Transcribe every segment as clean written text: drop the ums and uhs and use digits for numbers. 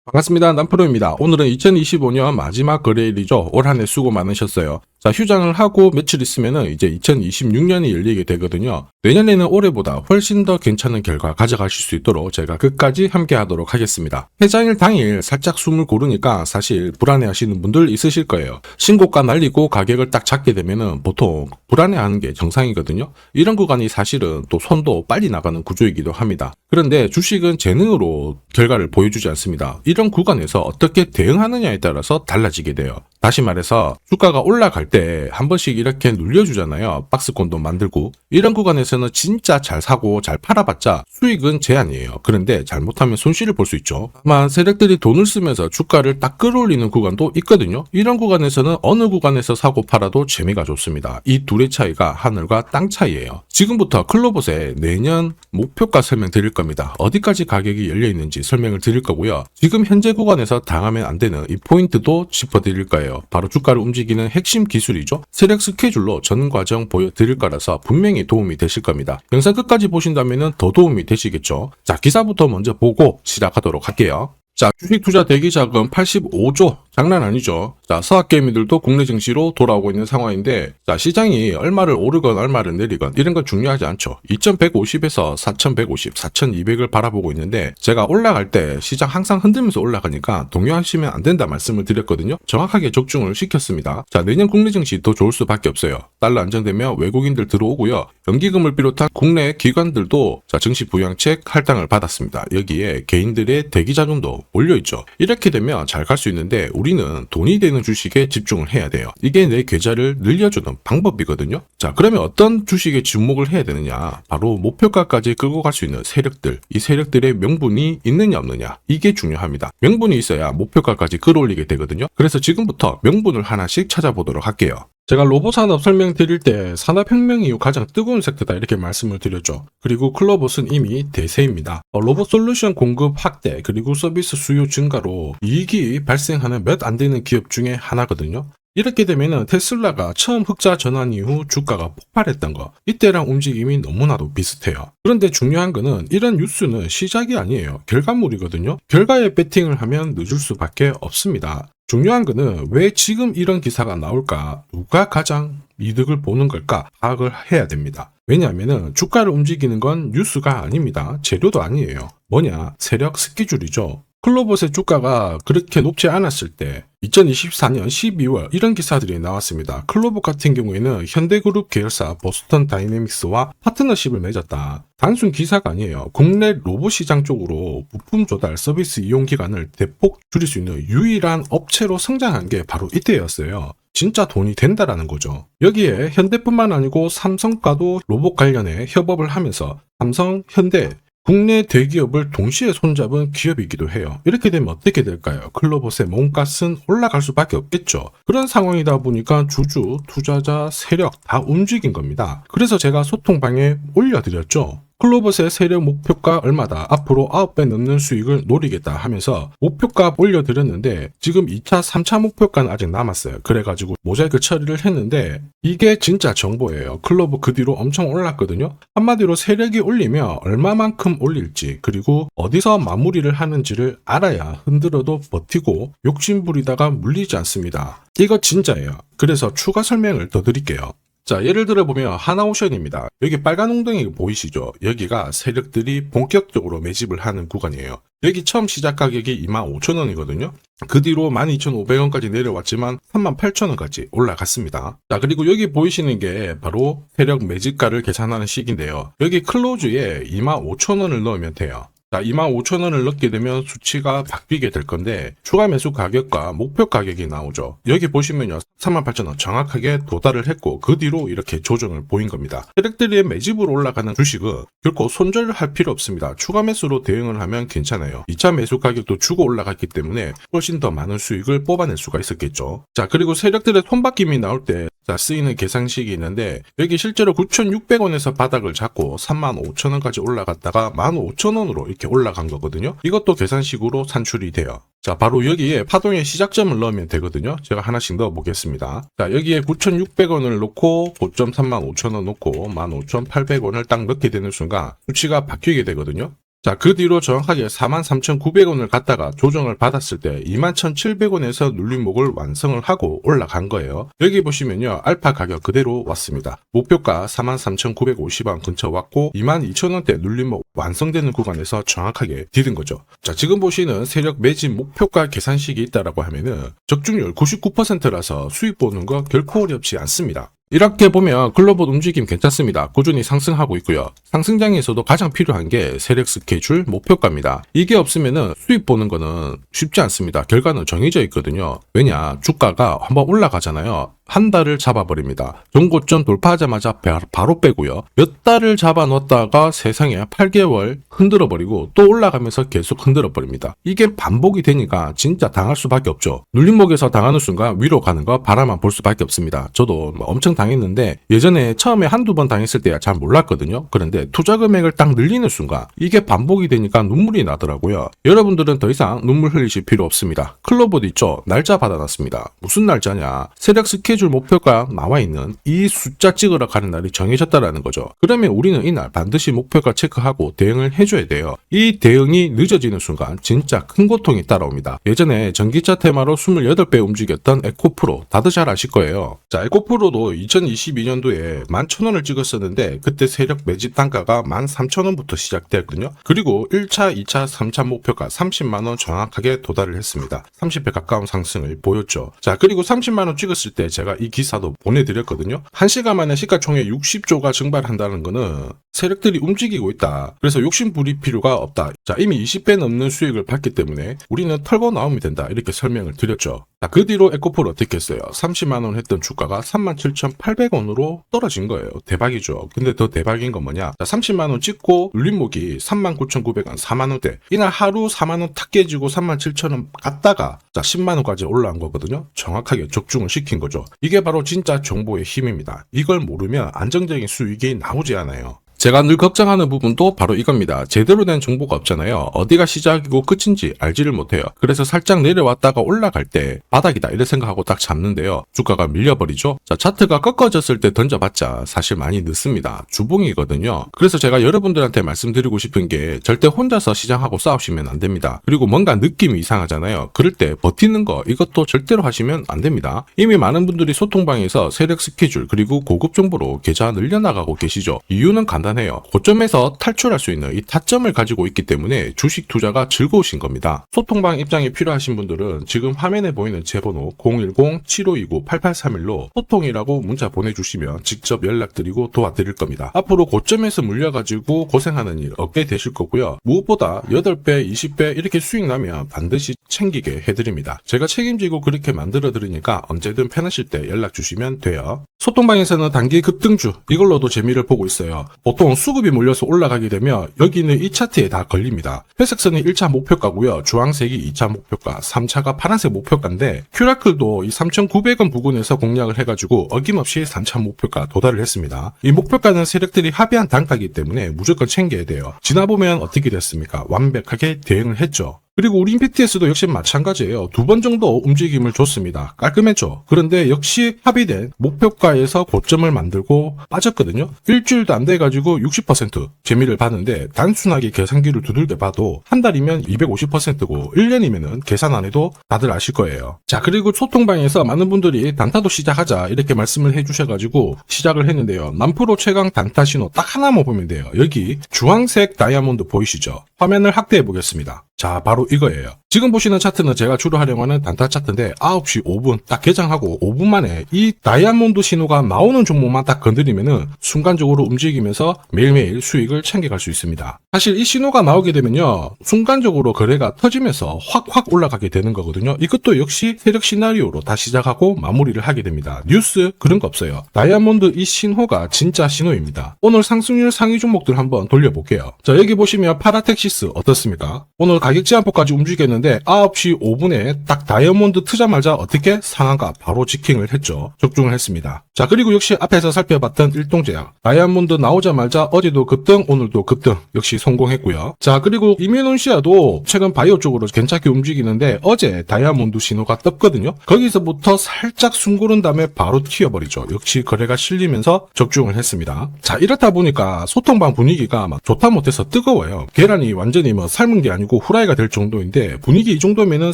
반갑습니다. 남프로입니다. 오늘은 2025년 마지막 거래일이죠. 올 한 해 수고 많으셨어요. 자, 휴장을 하고 며칠 있으면은 이제 2026년이 열리게 되거든요. 내년에는 올해보다 훨씬 더 괜찮은 결과 가져가실 수 있도록 제가 끝까지 함께 하도록 하겠습니다. 회장일 당일 살짝 숨을 고르니까 사실 불안해하시는 분들 있으실 거예요. 신고가 날리고 가격을 딱 잡게 되면은 보통 불안해하는 게 정상이거든요. 이런 구간이 사실은 또 손도 빨리 나가는 구조이기도 합니다. 그런데 주식은 재능으로 결과를 보여주지 않습니다. 이런 구간에서 어떻게 대응하느냐에 따라서 달라지게 돼요. 다시 말해서 주가가 올라갈 때 한 번씩 이렇게 눌려주잖아요. 박스권도 만들고. 이런 구간에서는 진짜 잘 사고 잘 팔아봤자 수익은 제한이에요. 그런데 잘못하면 손실을 볼 수 있죠. 다만 세력들이 돈을 쓰면서 주가를 딱 끌어올리는 구간도 있거든요. 이런 구간에서는 어느 구간에서 사고 팔아도 재미가 좋습니다. 이 둘의 차이가 하늘과 땅 차이예요. 지금부터 클로봇의 내년 목표가 설명드릴 겁니다. 어디까지 가격이 열려있는지 설명을 드릴 거고요. 지금 현재 구간에서 당하면 안 되는 이 포인트도 짚어드릴 거예요. 바로 주가를 움직이는 핵심 기술이죠. 세력 스케줄로 전 과정 보여드릴 거라서 분명히 도움이 되실 겁니다. 영상 끝까지 보신다면 더 도움이 되시겠죠. 자, 기사부터 먼저 보고 시작하도록 할게요. 자, 주식 투자 대기 자금 85조. 장난 아니죠. 자, 서학개미들도 국내 증시로 돌아오고 있는 상황인데, 자, 시장이 얼마를 오르건 얼마를 내리건 이런 건 중요하지 않죠. 2150에서 4150, 4200을 바라보고 있는데, 제가 올라갈 때 시장 항상 흔들면서 올라가니까 동요하시면 안 된다 말씀을 드렸거든요. 정확하게 적중을 시켰습니다. 자, 내년 국내 증시 더 좋을 수밖에 없어요. 달러 안정되면 외국인들 들어오고요. 연기금을 비롯한 국내 기관들도 자, 증시 부양책 할당을 받았습니다. 여기에 개인들의 대기 자금도 올려있죠. 이렇게 되면 잘 갈 수 있는데 우리는 돈이 되는 주식에 집중을 해야 돼요. 이게 내 계좌를 늘려주는 방법이거든요. 자, 그러면 어떤 주식에 주목을 해야 되느냐? 바로 목표가까지 끌고 갈 수 있는 세력들. 이 세력들의 명분이 있느냐 없느냐? 이게 중요합니다. 명분이 있어야 목표가까지 끌어올리게 되거든요. 그래서 지금부터 명분을 하나씩 찾아보도록 할게요. 제가 로봇 산업 설명드릴 때 산업혁명 이후 가장 뜨거운 섹터다 이렇게 말씀을 드렸죠. 그리고 클로봇은 이미 대세입니다. 로봇 솔루션 공급 확대 그리고 서비스 수요 증가로 이익이 발생하는 몇 안 되는 기업 중에 하나거든요. 이렇게 되면은 테슬라가 처음 흑자 전환 이후 주가가 폭발했던 거 이때랑 움직임이 너무나도 비슷해요. 그런데 중요한 거는 이런 뉴스는 시작이 아니에요. 결과물이거든요. 결과에 배팅을 하면 늦을 수밖에 없습니다. 중요한 거는 왜 지금 이런 기사가 나올까? 누가 가장 이득을 보는 걸까? 파악을 해야 됩니다. 왜냐하면 주가를 움직이는 건 뉴스가 아닙니다. 재료도 아니에요. 뭐냐? 세력 스케줄이죠. 클로봇의 주가가 그렇게 높지 않았을 때 2024년 12월 이런 기사들이 나왔습니다. 클로봇 같은 경우에는 현대그룹 계열사 보스턴 다이내믹스와 파트너십을 맺었다. 단순 기사가 아니에요. 국내 로봇 시장 쪽으로 부품 조달 서비스 이용 기간을 대폭 줄일 수 있는 유일한 업체로 성장한 게 바로 이때였어요. 진짜 돈이 된다라는 거죠. 여기에 현대뿐만 아니고 삼성과도 로봇 관련해 협업을 하면서 삼성, 현대 국내 대기업을 동시에 손잡은 기업이기도 해요. 이렇게 되면 어떻게 될까요? 클로봇의 몸값은 올라갈 수밖에 없겠죠. 그런 상황이다 보니까 주주, 투자자, 세력 다 움직인 겁니다. 그래서 제가 소통방에 올려드렸죠. 클로봇의 세력 목표가 얼마다 앞으로 9배 넘는 수익을 노리겠다 하면서 목표가 올려드렸는데 지금 2차, 3차 목표가는 아직 남았어요. 그래가지고 모자이크 처리를 했는데 이게 진짜 정보예요. 클로봇 그 뒤로 엄청 올랐거든요. 한마디로 세력이 올리면 얼마만큼 올릴지 그리고 어디서 마무리를 하는지를 알아야 흔들어도 버티고 욕심부리다가 물리지 않습니다. 이거 진짜예요. 그래서 추가 설명을 더 드릴게요. 자, 예를 들어 보면 하나오션입니다. 여기 빨간 웅덩이 보이시죠? 여기가 세력들이 본격적으로 매집을 하는 구간이에요. 여기 처음 시작 가격이 25,000원이거든요. 그 뒤로 12,500원까지 내려왔지만 38,000원까지 올라갔습니다. 자, 그리고 여기 보이시는 게 바로 세력 매집가를 계산하는 식인데요. 여기 클로즈에 25,000원을 넣으면 돼요. 자, 25,000원을 넣게 되면 수치가 바뀌게 될 건데 추가 매수 가격과 목표 가격이 나오죠. 여기 보시면요. 38,000원 정확하게 도달을 했고 그 뒤로 이렇게 조정을 보인 겁니다. 세력들의 매집으로 올라가는 주식은 결코 손절을 할 필요 없습니다. 추가 매수로 대응을 하면 괜찮아요. 2차 매수 가격도 주고 올라갔기 때문에 훨씬 더 많은 수익을 뽑아낼 수가 있었겠죠. 자, 그리고 세력들의 손바뀜이 나올 때 자, 쓰이는 계산식이 있는데 여기 실제로 9,600원에서 바닥을 잡고 35,000원까지 올라갔다가 15,000원으로 이렇게 올라간 거거든요. 이것도 계산식으로 산출이 돼요. 자, 바로 여기에 파동의 시작점을 넣으면 되거든요. 제가 하나씩 넣어 보겠습니다. 자, 여기에 9,600원을 넣고 고점 35,000원 넣고 15,800원을 딱 넣게 되는 순간 수치가 바뀌게 되거든요. 자, 그 뒤로 정확하게 43,900원을 갖다가 조정을 받았을 때 21,700원에서 눌림목을 완성을 하고 올라간 거예요. 여기 보시면요, 알파 가격 그대로 왔습니다. 목표가 43,950원 근처 왔고 22,000원대 눌림목 완성되는 구간에서 정확하게 디딘 거죠. 자, 지금 보시는 세력 매진 목표가 계산식이 있다라고 하면은 적중률 99%라서 수익 보는 거 결코 어렵지 않습니다. 이렇게 보면 글로벌 움직임 괜찮습니다. 꾸준히 상승하고 있고요. 상승장에서도 가장 필요한 게 세력 스케줄 목표가입니다. 이게 없으면 수익 보는 거는 쉽지 않습니다. 결과는 정해져 있거든요. 왜냐, 주가가 한번 올라가잖아요. 한 달을 잡아버립니다. 전고점 돌파하자마자 바로 빼고요. 몇 달을 잡아놓았다가 세상에 8개월 흔들어버리고 또 올라가면서 계속 흔들어버립니다. 이게 반복이 되니까 진짜 당할 수밖에 없죠. 눌림목에서 당하는 순간 위로 가는 거 바라만 볼 수밖에 없습니다. 저도 엄청 당했는데 예전에 처음에 한두 번 당했을 때야 잘 몰랐거든요. 그런데 투자 금액을 딱 늘리는 순간 이게 반복이 되니까 눈물이 나더라고요. 여러분들은 더 이상 눈물 흘리실 필요 없습니다. 클로버도 있죠. 날짜 받아놨습니다. 무슨 날짜냐? 세력 스케줄 목표가 나와 있는 이 숫자 찍으러 가는 날이 정해졌다라는 거죠. 그러면 우리는 이날 반드시 목표가 체크하고 대응을 해줘야 돼요. 이 대응이 늦어지는 순간 진짜 큰 고통이 따라옵니다. 예전에 전기차 테마로 28배 움직였던 에코프로 다들 잘 아실 거예요. 자, 에코프로도 2022년도에 11,000원을 찍었었는데 그때 세력 매집 단가가 13,000원부터 시작되었거든요. 그리고 1차, 2차, 3차 목표가 30만원 정확하게 도달을 했습니다. 30배 가까운 상승을 보였죠. 자, 그리고 30만원 찍었을 때 제가 이 기사도 보내드렸거든요. 1시간 만에 시가총액 60조가 증발한다는 거는 세력들이 움직이고 있다. 그래서 욕심 부릴 필요가 없다. 자, 이미 20배 넘는 수익을 받기 때문에 우리는 털고 나오면 된다. 이렇게 설명을 드렸죠. 자, 그 뒤로 에코프로 어떻게 했어요? 30만원 했던 주가가 37,800원으로 떨어진 거예요. 대박이죠. 근데 더 대박인 건 뭐냐? 자, 30만원 찍고 눌림목이 39,900원, 4만원대. 이날 하루 4만원 탁 깨지고 37,000원 갔다가 자, 10만원까지 올라온 거거든요. 정확하게 적중을 시킨 거죠. 이게 바로 진짜 정보의 힘입니다. 이걸 모르면 안정적인 수익이 나오지 않아요. 제가 늘 걱정하는 부분도 바로 이겁니다. 제대로 된 정보가 없잖아요. 어디가 시작이고 끝인지 알지를 못해요. 그래서 살짝 내려왔다가 올라갈 때 바닥이다 이런 생각하고 딱 잡는데요. 주가가 밀려버리죠. 자, 차트가 꺾어졌을 때 던져봤자 사실 많이 늦습니다. 주봉이거든요. 그래서 제가 여러분들한테 말씀드리고 싶은 게 절대 혼자서 시장하고 싸우시면 안 됩니다. 그리고 뭔가 느낌이 이상하잖아요. 그럴 때 버티는 거 이것도 절대로 하시면 안 됩니다. 이미 많은 분들이 소통방에서 세력 스케줄 그리고 고급 정보로 계좌 늘려나가고 계시죠. 이유는 간단해요. 고점에서 탈출할 수 있는 이 타점을 가지고 있기 때문에 주식 투자가 즐거우신 겁니다. 소통방 입장이 필요하신 분들은 지금 화면에 보이는 제 번호 010-7529-8831로 소통이라고 문자 보내주시면 직접 연락드리고 도와드릴 겁니다. 앞으로 고점에서 물려가지고 고생하는 일 없게 되실 거고요. 무엇보다 8배, 20배 이렇게 수익 나면 반드시 챙기게 해드립니다. 제가 책임지고 그렇게 만들어 드리니까 언제든 편하실 때 연락 주시면 돼요. 소통방에서는 단기 급등주 이걸로도 재미를 보고 있어요. 보통 수급이 몰려서 올라가게 되면 여기 있는 이 차트에 다 걸립니다. 회색선이 1차 목표가고요. 주황색이 2차 목표가, 3차가 파란색 목표가인데 큐라클도 이 3,900원 부근에서 공략을 해가지고 어김없이 3차 목표가 도달을 했습니다. 이 목표가는 세력들이 합의한 단가이기 때문에 무조건 챙겨야 돼요. 지나보면 어떻게 됐습니까? 완벽하게 대응을 했죠. 그리고 우리 임팩트에서도 역시 마찬가지예요. 2번 정도 움직임을 줬습니다. 깔끔했죠. 그런데 역시 합의된 목표가에서 고점을 만들고 빠졌거든요. 일주일도 안 돼가지고 60% 재미를 봤는데 단순하게 계산기를 두들겨 봐도 한 달이면 250%고 1년이면은 계산 안 해도 다들 아실 거예요. 자, 그리고 소통방에서 많은 분들이 단타도 시작하자 이렇게 말씀을 해주셔가지고 시작을 했는데요. 남프로 최강 단타 신호 딱 하나만 보면 돼요. 여기 주황색 다이아몬드 보이시죠? 화면을 확대해 보겠습니다. 자, 바로 이거예요. 지금 보시는 차트는 제가 주로 활용하는 단타 차트인데 9시 5분 딱 개장하고 5분 만에 이 다이아몬드 신호가 나오는 종목만 딱 건드리면은 순간적으로 움직이면서 매일매일 수익을 챙겨갈 수 있습니다. 사실 이 신호가 나오게 되면요. 순간적으로 거래가 터지면서 확 올라가게 되는 거거든요. 이것도 역시 세력 시나리오로 다 시작하고 마무리를 하게 됩니다. 뉴스 그런 거 없어요. 다이아몬드 이 신호가 진짜 신호입니다. 오늘 상승률 상위 종목들 한번 돌려볼게요. 자, 여기 보시면 파라텍시스 어떻습니까? 오늘 가격 제한폭까지 움직였는데 있었는데 9시 5분에 딱 다이아몬드 트자마자 어떻게 상한가 바로 지킹을 했죠. 적중을 했습니다. 자, 그리고 역시 앞에서 살펴봤던 일동제약 다이아몬드 나오자마자 어제도 급등 오늘도 급등 역시 성공했고요. 자, 그리고 이메논시아도 최근 바이오 쪽으로 괜찮게 움직이는데 어제 다이아몬드 신호가 떴거든요. 거기서부터 살짝 숨고른 다음에 바로 튀어버리죠. 역시 거래가 실리면서 적중을 했습니다. 자, 이렇다 보니까 소통방 분위기가 막 좋다 못해서 뜨거워요. 계란이 완전히 뭐 삶은 게 아니고 후라이가 될 정도인데 분위기 이 정도면은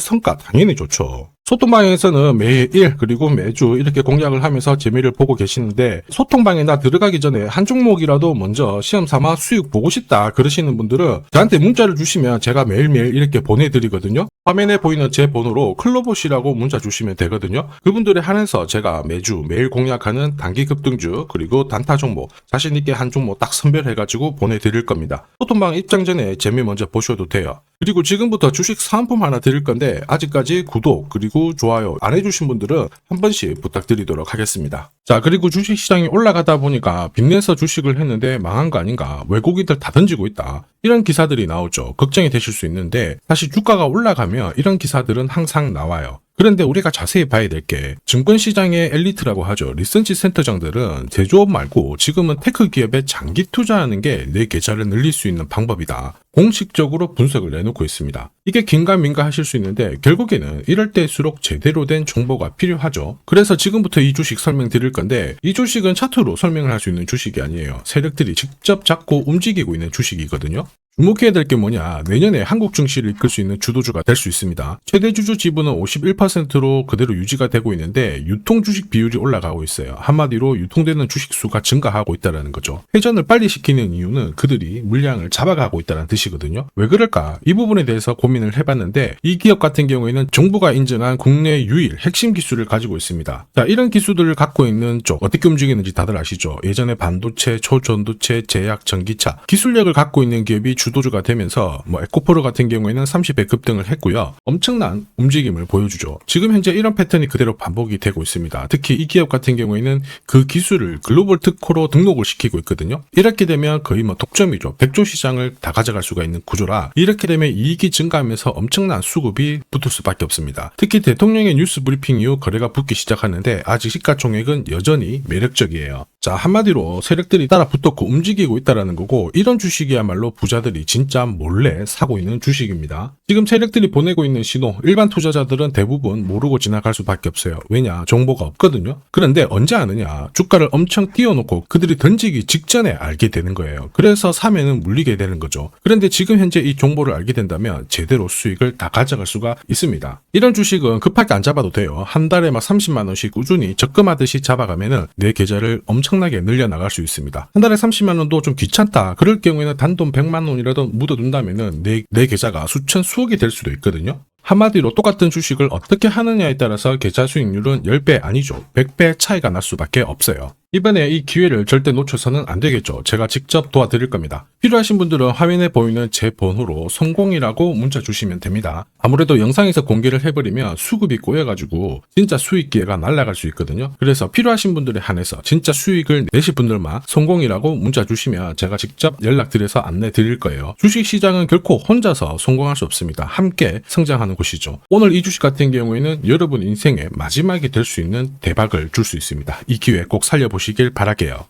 성과 당연히 좋죠. 소통방에서는 매일 그리고 매주 이렇게 공략을 하면서 재미를 보고 계시는데 소통방에 나 들어가기 전에 한 종목이라도 먼저 시험 삼아 수익 보고 싶다 그러시는 분들은 저한테 문자를 주시면 제가 매일매일 이렇게 보내드리거든요. 화면에 보이는 제 번호로 클로봇이라고 문자 주시면 되거든요. 그분들에 한해서 제가 매일 공략하는 단기 급등주 그리고 단타 종목 자신있게 한 종목 딱 선별해가지고 보내드릴 겁니다. 소통방 입장 전에 재미 먼저 보셔도 돼요. 그리고 지금부터 주식 사은품 하나 드릴 건데 아직까지 구독 그리고 좋아요 안 해주신 분들은 한 번씩 부탁드리도록 하겠습니다. 자, 그리고 주식시장이 올라가다 보니까 빚내서 주식을 했는데 망한 거 아닌가, 외국인들 다 던지고 있다, 이런 기사들이 나오죠. 걱정이 되실 수 있는데 사실 주가가 올라가면 이런 기사들은 항상 나와요. 그런데 우리가 자세히 봐야 될 게 증권시장의 엘리트라고 하죠. 리서치 센터장들은 제조업 말고 지금은 테크 기업에 장기 투자하는 게 내 계좌를 늘릴 수 있는 방법이다. 공식적으로 분석을 내놓고 있습니다. 이게 긴가민가 하실 수 있는데 결국에는 이럴 때일수록 제대로 된 정보가 필요하죠. 그래서 지금부터 이 주식 설명드릴 건데 이 주식은 차트로 설명을 할 수 있는 주식이 아니에요. 세력들이 직접 잡고 움직이고 있는 주식이거든요. 주목해야 될 게 뭐냐, 내년에 한국 증시를 이끌 수 있는 주도주가 될 수 있습니다. 최대 주주 지분은 51%로 그대로 유지가 되고 있는데 유통 주식 비율이 올라가고 있어요. 한마디로 유통되는 주식 수가 증가하고 있다는 거죠. 회전을 빨리 시키는 이유는 그들이 물량을 잡아가고 있다는 뜻이거든요. 왜 그럴까? 이 부분에 대해서 고민을 해봤는데 이 기업 같은 경우에는 정부가 인정한 국내 유일 핵심 기술을 가지고 있습니다. 자, 이런 기술들을 갖고 있는 쪽 어떻게 움직이는지 다들 아시죠? 예전에 반도체, 초전도체, 제약, 전기차 기술력을 갖고 있는 기업이 주도주가 되면서 에코프로 같은 경우에는 30배 급등을 했고요. 엄청난 움직임을 보여주죠. 지금 현재 이런 패턴이 그대로 반복이 되고 있습니다. 특히 이 기업 같은 경우에는 그 기술을 글로벌 특허로 등록을 시키고 있거든요. 이렇게 되면 거의 독점이죠. 100조 시장을 다 가져갈 수가 있는 구조라 이렇게 되면 이익이 증가하면서 엄청난 수급이 붙을 수밖에 없습니다. 특히 대통령의 뉴스 브리핑 이후 거래가 붙기 시작하는데 아직 시가총액은 여전히 매력적이에요. 자, 한마디로 세력들이 따라 붙었고 움직이고 있다는 거고 이런 주식이야말로 부자들이 진짜 몰래 사고 있는 주식입니다. 지금 세력들이 보내고 있는 신호 일반 투자자들은 대부분 모르고 지나갈 수밖에 없어요. 왜냐? 정보가 없거든요. 그런데 언제 아느냐? 주가를 엄청 띄워놓고 그들이 던지기 직전에 알게 되는 거예요. 그래서 사면은 물리게 되는 거죠. 그런데 지금 현재 이 정보를 알게 된다면 제대로 수익을 다 가져갈 수가 있습니다. 이런 주식은 급하게 안 잡아도 돼요. 한 달에 30만 원씩 꾸준히 적금하듯이 잡아가면은 내 계좌를 엄청나게 늘려나갈 수 있습니다. 한 달에 30만 원도 좀 귀찮다. 그럴 경우에는 단돈 100만 원이라도 묻어둔다면은 내 계좌가 수천 수억이 될 수도 있거든요. 한마디로 똑같은 주식을 어떻게 하느냐에 따라서 계좌 수익률은 10배 아니죠. 100배 차이가 날 수밖에 없어요. 이번에 이 기회를 절대 놓쳐서는 안 되겠죠. 제가 직접 도와드릴 겁니다. 필요하신 분들은 화면에 보이는 제 번호로 성공이라고 문자 주시면 됩니다. 아무래도 영상에서 공개를 해버리면 수급이 꼬여가지고 진짜 수익 기회가 날아갈 수 있거든요. 그래서 필요하신 분들에 한해서 진짜 수익을 내실 분들만 성공이라고 문자 주시면 제가 직접 연락드려서 안내 드릴 거예요. 주식시장은 결코 혼자서 성공할 수 없습니다. 함께 성장하는 곳이죠. 오늘 이 주식 같은 경우에는 여러분 인생의 마지막이 될 수 있는 대박을 줄 수 있습니다. 이 기회 꼭 살려보시길 바랄게요.